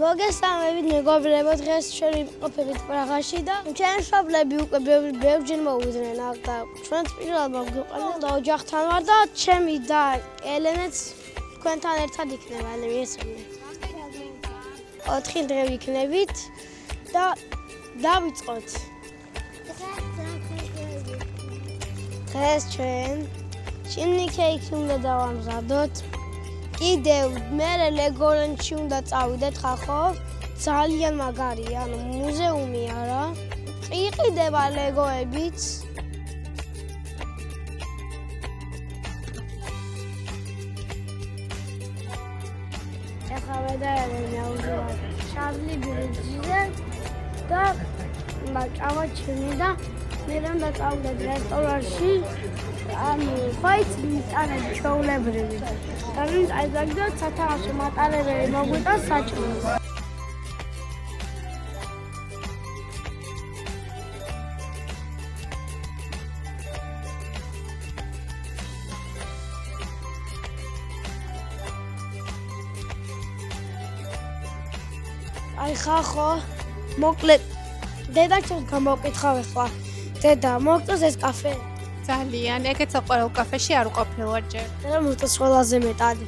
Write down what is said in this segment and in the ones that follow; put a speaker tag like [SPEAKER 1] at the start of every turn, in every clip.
[SPEAKER 1] მოგესალმებით მეგობრებო, დღეს შევი ყოფებით პრაღაში და ჩემი მშობლები უკვე ბევრჯერ მოვიდნენ აქ და ჩვენც პირველად მოვიყვანეთ და ოჯახთან ვარ და ჩემი და ელენეც თქვენთან ერთად იქნება მესამე. 4 დღე ვიქნებით და დავიწყოთ. დღეს ჩვენ ჩინი ქეიქი უნდა დავამზადოთ. კიდევ მე ლეგოლენდში უნდა წავიდეთ ხახო. ძალიან მაგარია, ანუ მუზეუმია რა. იყიდება ლეგოებიც. ეხლა ვედაერე შარლი ბრიჯზე და მაჭავა ჩემი და მე უნდა წავიდეთ რესტორანში. ანუ ხაიც მიტანები ჩვეულებრივი. და ვინ აიზაგდოთ სათამაშო მატარებელი მოგვიტან საჭმელს. აი ხახო მოკლედ დედაჩემს გამოვკითხავ ახლა. დედა, მოგწონს ეს კაფე?
[SPEAKER 2] ძალიან, ეგეც ყოველ კაფეში არ ვყოფილვარ ჯერ.
[SPEAKER 1] რა მოწონს ყველაზე მეტად?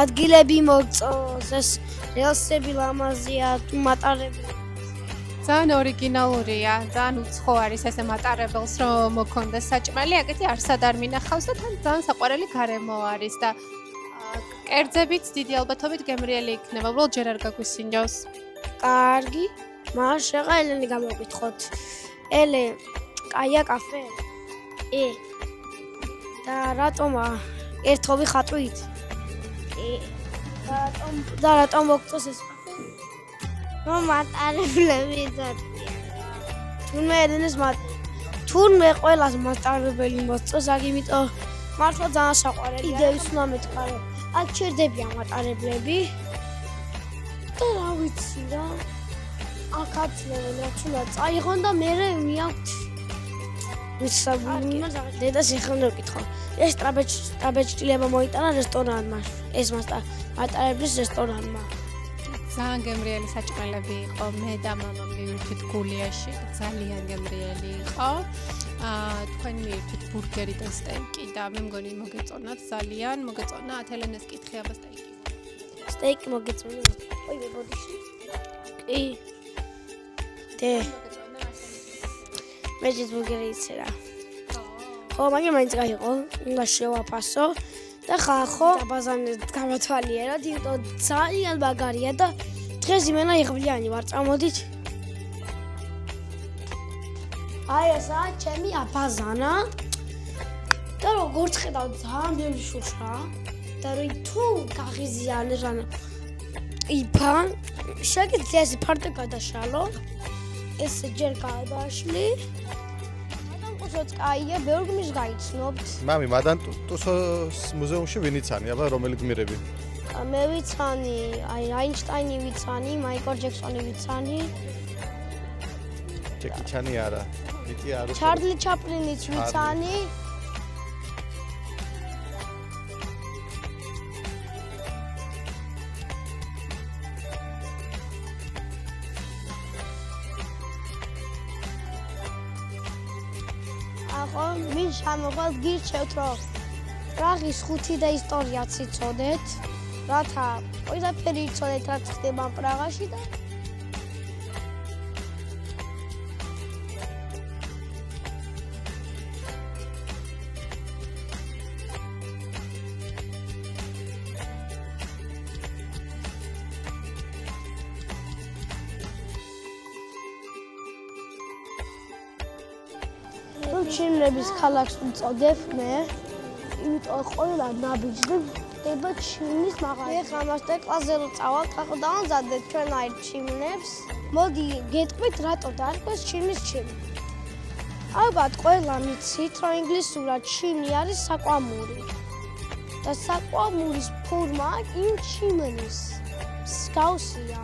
[SPEAKER 1] ადგილები მოგწონს, ეს რელსები ლამაზია, თუ მატარებელი.
[SPEAKER 2] ძალიან ორიგინალურია, ძალიან უცხო არის ესე მატარებელს რომ მოქონდეს საჭმელი, ეგეთი არსად არ მინახავს და თან ძალიან საყვარელი გარემო არის და კერძებიც დიდი ალბათობით გემრიელი იქნება, უბრალოდ ჯერ არ გაგვისინჯავს.
[SPEAKER 1] კარგი, მაგრამ შეგა ელენი გამოვკითხოთ. ელე, კაია კაფე? და რატომა ერთობი ხატვით? და რატომ მოგწონს ეს კაფე? რომ მატარებლები დადიან. თუნმე ელენეს თუნმე ყველას მატარებელი მოსწონს, აქ იმიტომ მართლა ძალიან საყვარელია. კიდევ ის უნდა მეთქვა, რომ აქ ჩერდებიან მატარებლები. და რა ვიცი რა. აქაც ლეველაც უნდა წაიღონ და მე მიაქვთ დედას ეხლა ვკითხო. ეს ტრაბეჭდილება მოიტანა რესტორანმა. ეს მატარებლის რესტორანმა.
[SPEAKER 2] ძალიან გემრიელი საჭმელები იყო. მე და მამამ მივირთვით გულიაში. ძალიან გემრიელი იყო. თქვენ მივირთვით ბურგერი და სტეიკი და მე მგონი მოგეწონათ ძალიან. მოგეწონა ათელენეს კითხი აბა სტეიკი.
[SPEAKER 1] სტეიკი მოგეწონა. ой, ბოდიში. კი. დე. მე ჯიზბურგერი იცერა. ხო, მაგრამ მაინც გაიყო, უნდა შევაფასო და ხახო დაბაზანე გამათვალიეროთ, იმიტომ ძალიან მაგარია და დღეს იმენა იღბლიანი ვარ, წამოდით. აი ესაა ჩემი აბაზანა და როგორც ხედავ ძალიან ბევრი შუშა და რომ თუ გაღიზიანე რანა იფა შეგიძლია ეს ფარტო გადაშალო ეს ჯერ გადაშლი ადამიანყოსაც კაია ბევრი გმირს გაიცნობთ
[SPEAKER 3] მამი მადან ტუსოს მუზეუმში ვინ იცანი აბა რომელი გმირები
[SPEAKER 1] მე ვიცანი აი აინშტაინი ვიცანი მაიკლ ჯექსონი ვიცანი
[SPEAKER 3] ჯეკი ჩანი არა მიტი არ უყურე
[SPEAKER 1] ჩარლი ჩაპლინიც ვიცანი ახლა მინ შემოღვალ გირჩევთ რომ პრაღის 5 და ისტორიაც იცოდეთ რათა ყველაფერი იცოდეთ რაც ხდება პრაღაში და ჩინლების ქალაქს ვწოდებ მე, იმიტომ ყველა ნაბიჯზე ხდება ჩინლის მაღაზია. ეხლა მასთან კლასზე რო წავალ, ხახო დავამზადეთ ჩვენ აი ჩინლებს. მოდი გეტყვით რატო დაარქვეს ჩინლის ჩინი. ალბათ ყველა მიცით, რომ ინგლისურად ჩინი არის საკვამური. და საკვამურის ფორმა იმ ჩიმნის მსგავსია.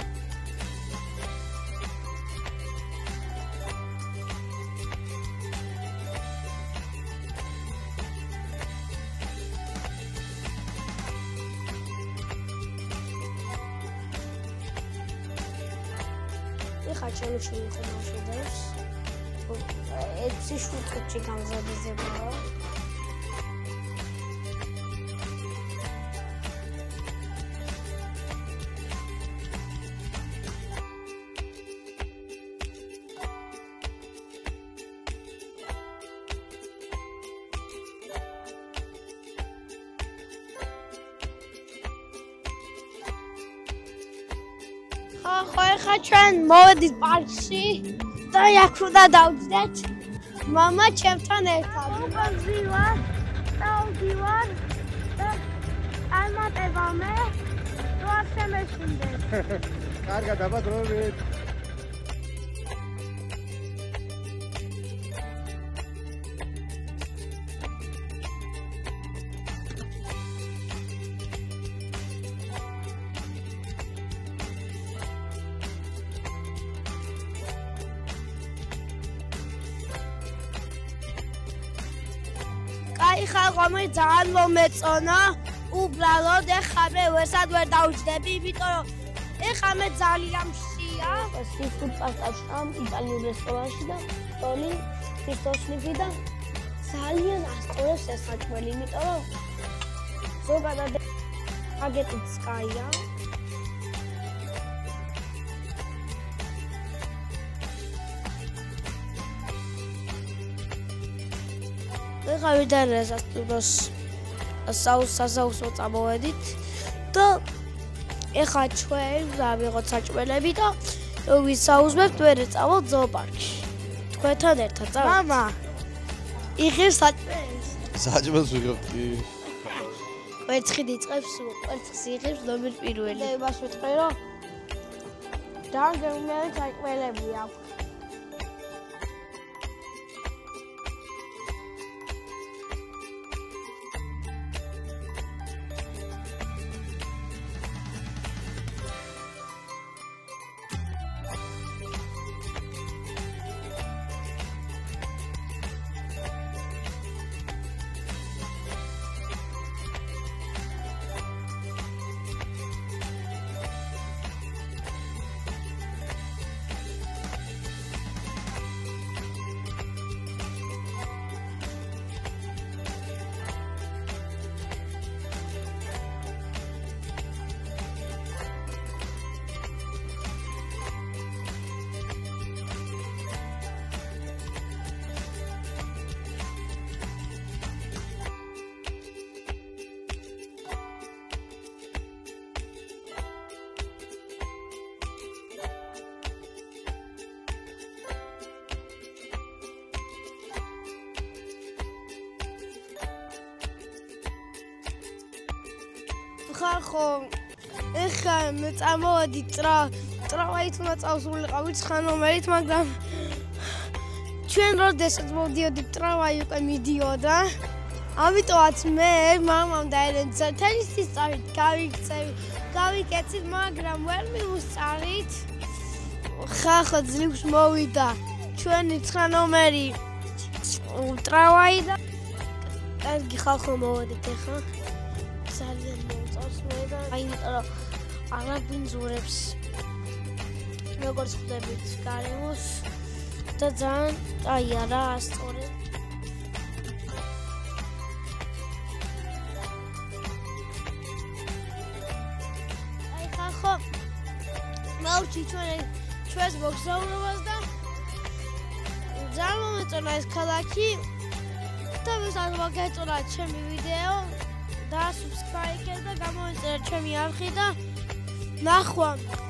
[SPEAKER 1] ეხა ჩემი შვილი ხომ შედევს 6-7 წუთში გამზადებაა ხა ჩვენ მოვედით პარკში და აქ უნდა დავჯდეთ მამა ჩემთან ერთად ვიზივარ დავდივარ და წარმატება მე რა შემეშინდეს
[SPEAKER 3] კარგად დაბადრობით
[SPEAKER 1] აი ხალხო მე ძალიან მომეწონა უბრალოდ ეხლა მე ვერსად ვერ დავჯდები იმიტომ რომ ეხლა მე ძალიან მშია სიფუდ პასტაში ამ იტალიურ რესტორანში და ტოლი ქრისტოსნიფი და ძალიან ასწორებს ეს საჭმელი იმიტომ რომ ზოგადად აგეთიც კაია ეხლა ვიდარ სასტუმროს სასაუზო წამოვედით და ეხლა ჩვენ დავიღოთ საჭმელები და ვისაუზმებთ ვერ წავალ ზოოპარკში თქვენთან ერთად წავიდეთ მამა იღებს საჭმელს
[SPEAKER 3] საჭმელს ვიღებთ კი
[SPEAKER 1] კვერცხი იწყებს კვერცხს იღებს ნომერ პირველი და იმას ვიტყვი რომ ძალიან გემრიელი საჭმელები აქვს ხალხო ეხლა მე წამოვედი ტრამვაით უნდა წავსულიყავით 9 ნომერით მაგრამ ჩვენ როდესაც მოვდიოდით ტრამვაი უკვე მიდიოდა ამიტომაც მე მამამ და ერენს თელისის წავით გავიკეცით მაგრამ ვერ მივუსწარით ხალხო ძლივს მოვიდა ჩვენი 9 ნომერი ტრამვაი და კარგი ხალხო მოვედით ეხლა ძალიან მოწონს მე და იმიტომ რომ აღაბინძურებს როგორც ხვდებით გარემოს და ძალიან აია რა ასწორე აი ხახო მოვჭი ჩვენს მოგზაურობას და ძალიან მომეწონა ეს ქალაქი და ვისაც მოგეწონა ჩემი ვიდეო და subscribe და გამოიწერეთ ჩემი არხი და ნახვამდის